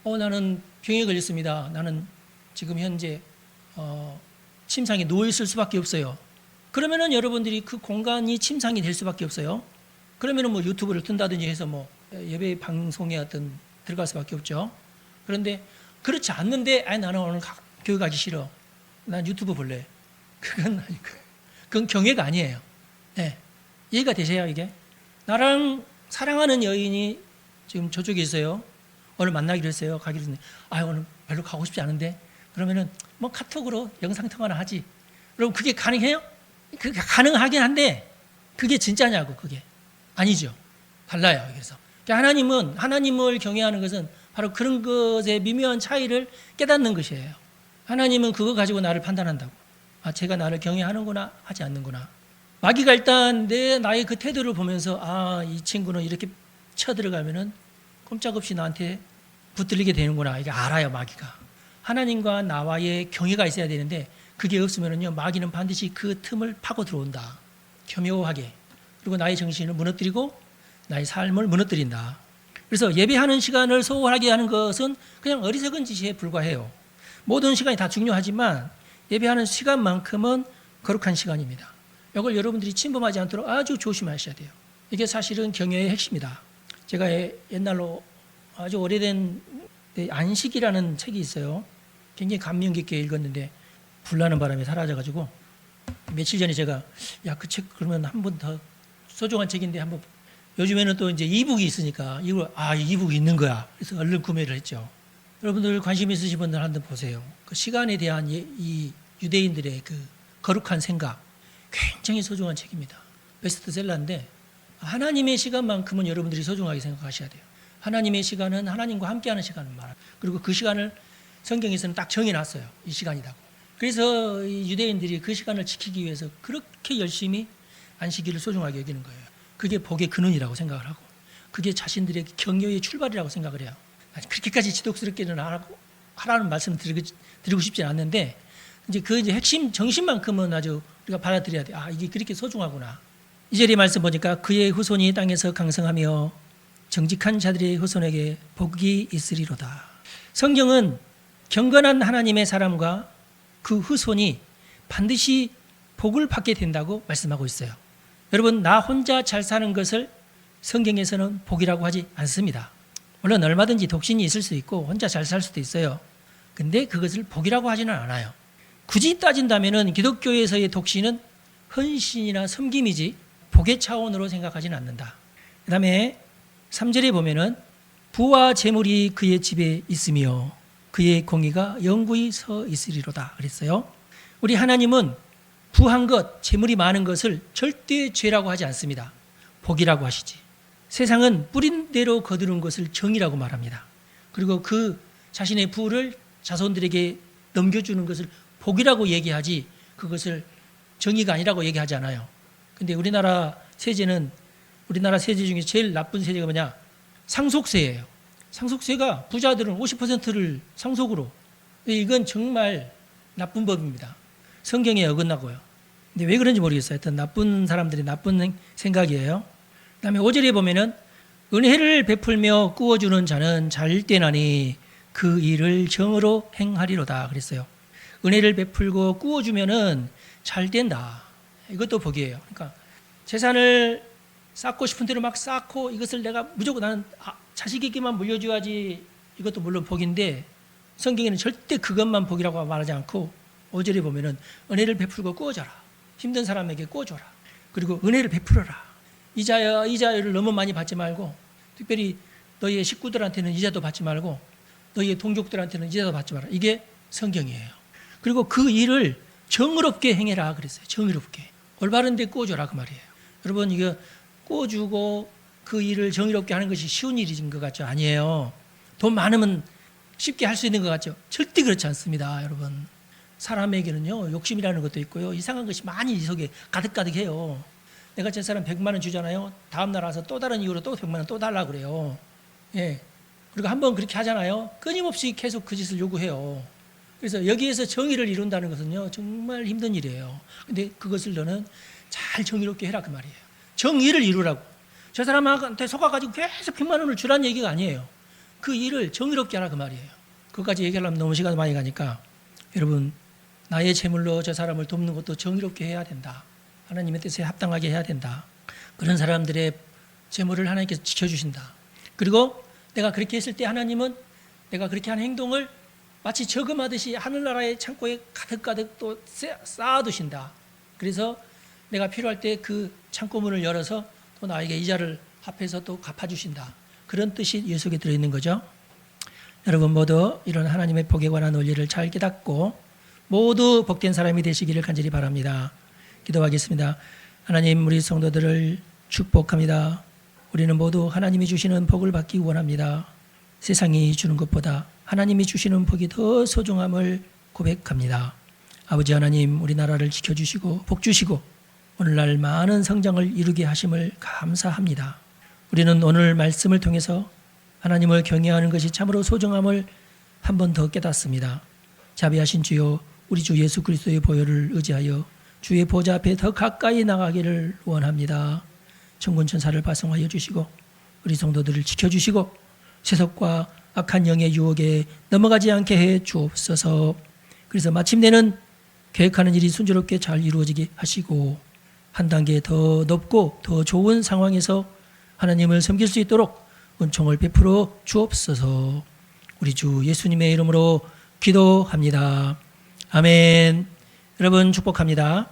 나는 병에 걸렸습니다. 나는 지금 현재 침상에 누워있을 수밖에 없어요. 그러면은 여러분들이 그 공간이 침상이 될 수밖에 없어요. 그러면은 뭐 유튜브를 튼다든지 해서 뭐 예배 방송에 어떤 들어갈 수밖에 없죠. 그런데 그렇지 않는데 나는 오늘 교회 가기 싫어. 난 유튜브 볼래. 그건 아니고 그건 경외가 아니에요. 네. 이해가 되세요 이게? 나랑 사랑하는 여인이 지금 저쪽에 있어요. 오늘 만나기로 했어요. 가기로 했는데 오늘 별로 가고 싶지 않은데 그러면은 뭐 카톡으로 영상통화나 하지. 그럼 그게 가능해요? 그게 가능하긴 한데 그게 진짜냐고 그게 아니죠. 달라요. 그래서 하나님은 하나님을 경외하는 것은 바로 그런 것의 미묘한 차이를 깨닫는 것이에요. 하나님은 그거 가지고 나를 판단한다고. 제가 나를 경외하는구나 하지 않는구나. 마귀가 일단 나의 그 태도를 보면서 이 친구는 이렇게 쳐들어가면은 꼼짝없이 나한테 붙들리게 되는구나. 이게 알아요 마귀가. 하나님과 나와의 경외가 있어야 되는데 그게 없으면은요 마귀는 반드시 그 틈을 파고 들어온다. 교묘하게. 그리고 나의 정신을 무너뜨리고 나의 삶을 무너뜨린다. 그래서 예배하는 시간을 소홀하게 하는 것은 그냥 어리석은 짓에 불과해요. 모든 시간이 다 중요하지만 예배하는 시간만큼은 거룩한 시간입니다. 이걸 여러분들이 침범하지 않도록 아주 조심하셔야 돼요. 이게 사실은 경외의 핵심이다. 제가 옛날로 아주 오래된 안식이라는 책이 있어요. 굉장히 감명 깊게 읽었는데 불나는 바람에 사라져가지고 며칠 전에 제가 그 책 그러면 한 번 더 소중한 책인데 한번 요즘에는 또 이제 이북이 있으니까 이걸 이북이 있는 거야. 그래서 얼른 구매를 했죠. 여러분들 관심 있으신 분들 한번 보세요. 그 시간에 대한 이 유대인들의 그 거룩한 생각 굉장히 소중한 책입니다. 베스트셀러인데 하나님의 시간만큼은 여러분들이 소중하게 생각하셔야 돼요. 하나님의 시간은 하나님과 함께하는 시간을 말합니다. 그리고 그 시간을 성경에서는 딱 정해놨어요. 이 시간이라고. 그래서 이 유대인들이 그 시간을 지키기 위해서 그렇게 열심히 안식일을 소중하게 여기는 거예요. 그게 복의 근원이라고 생각을 하고 그게 자신들의 경외의 출발이라고 생각을 해요. 그렇게까지 지독스럽게는 하라는 말씀을 드리고 싶지 않는데 이제 핵심 정신만큼은 아주 우리가 받아들여야 돼. 이게 그렇게 소중하구나. 2절의 말씀 보니까 그의 후손이 땅에서 강성하며 정직한 자들의 후손에게 복이 있으리로다. 성경은 경건한 하나님의 사람과 그 후손이 반드시 복을 받게 된다고 말씀하고 있어요. 여러분 나 혼자 잘 사는 것을 성경에서는 복이라고 하지 않습니다. 물론 얼마든지 독신이 있을 수 있고 혼자 잘 살 수도 있어요. 근데 그것을 복이라고 하지는 않아요. 굳이 따진다면 기독교에서의 독신은 헌신이나 섬김이지 복의 차원으로 생각하지는 않는다. 그 다음에 3절에 보면은 부와 재물이 그의 집에 있으며 그의 공의가 영구히 서 있으리로다 그랬어요. 우리 하나님은 부한 것, 재물이 많은 것을 절대 죄라고 하지 않습니다. 복이라고 하시지. 세상은 뿌린 대로 거두는 것을 정이라고 말합니다. 그리고 그 자신의 부를 자손들에게 넘겨주는 것을 복이라고 얘기하지 그것을 정의가 아니라고 얘기하지 않아요. 근데 우리나라 세제 중에 제일 나쁜 세제가 뭐냐? 상속세예요. 상속세가 부자들은 50%를 상속으로. 이건 정말 나쁜 법입니다. 성경에 어긋나고요. 근데 왜 그런지 모르겠어요. 하여튼 나쁜 사람들이 나쁜 생각이에요. 그다음에 5절에 보면은 은혜를 베풀며 꾸어주는 자는 잘 되나니 그 일을 정으로 행하리로다 그랬어요. 은혜를 베풀고 꾸어주면은 잘 된다. 이것도 복이에요. 그러니까 재산을 쌓고 싶은 대로 막 쌓고 이것을 내가 무조건 나는 자식에게만 물려줘야지 이것도 물론 복인데 성경에는 절대 그것만 복이라고 말하지 않고 5절에 보면은 은혜를 베풀고 꾸어줘라. 힘든 사람에게 꾸어줘라. 그리고 은혜를 베풀어라. 이자를 너무 많이 받지 말고 특별히 너희의 식구들한테는 이자도 받지 말고 너희의 동족들한테는 이자도 받지 마라. 이게 성경이에요. 그리고 그 일을 정의롭게 행해라 그랬어요. 정의롭게. 올바른 데 꾸어줘라 그 말이에요. 여러분 이거 꾸어주고 그 일을 정의롭게 하는 것이 쉬운 일인 것 같죠? 아니에요. 돈 많으면 쉽게 할 수 있는 것 같죠? 절대 그렇지 않습니다. 여러분. 사람에게는요 욕심이라는 것도 있고요. 이상한 것이 많이 이 속에 가득가득해요. 내가 제 사람 100만 원 주잖아요. 다음 날 와서 또 다른 이유로 또 100만 원 또 달라고 그래요. 예. 그리고 한번 그렇게 하잖아요. 끊임없이 계속 그 짓을 요구해요. 그래서 여기에서 정의를 이룬다는 것은요 정말 힘든 일이에요. 근데 그것을 너는 잘 정의롭게 해라 그 말이에요. 정의를 이루라고. 저 사람한테 속아가지고 계속 100만 원을 주라는 얘기가 아니에요. 그 일을 정의롭게 하라 그 말이에요. 그것까지 얘기하려면 너무 시간 많이 가니까 여러분 나의 재물로 저 사람을 돕는 것도 정의롭게 해야 된다. 하나님의 뜻에 합당하게 해야 된다. 그런 사람들의 재물을 하나님께서 지켜주신다. 그리고 내가 그렇게 했을 때 하나님은 내가 그렇게 하는 행동을 마치 저금하듯이 하늘나라의 창고에 가득가득 또 쌓아두신다. 그래서 내가 필요할 때 그 창고문을 열어서 또 나에게 이자를 합해서 또 갚아주신다. 그런 뜻이 예수 속에 들어있는 거죠. 여러분 모두 이런 하나님의 복에 관한 원리를 잘 깨닫고 모두 복된 사람이 되시기를 간절히 바랍니다. 기도하겠습니다. 하나님 우리 성도들을 축복합니다. 우리는 모두 하나님이 주시는 복을 받기 원합니다. 세상이 주는 것보다 하나님이 주시는 복이 더 소중함을 고백합니다. 아버지 하나님 우리나라를 지켜주시고 복 주시고 오늘날 많은 성장을 이루게 하심을 감사합니다. 우리는 오늘 말씀을 통해서 하나님을 경외하는 것이 참으로 소중함을 한 번 더 깨닫습니다. 자비하신 주여 우리 주 예수 그리스도의 보혈을 의지하여 주의 보좌 앞에 더 가까이 나가기를 원합니다. 천군천사를 발송하여 주시고 우리 성도들을 지켜주시고 세속과 악한 영의 유혹에 넘어가지 않게 해 주옵소서. 그래서 마침내는 계획하는 일이 순조롭게 잘 이루어지게 하시고 한 단계 더 높고 더 좋은 상황에서 하나님을 섬길 수 있도록 은총을 베풀어 주옵소서. 우리 주 예수님의 이름으로 기도합니다. 아멘. 여러분 축복합니다.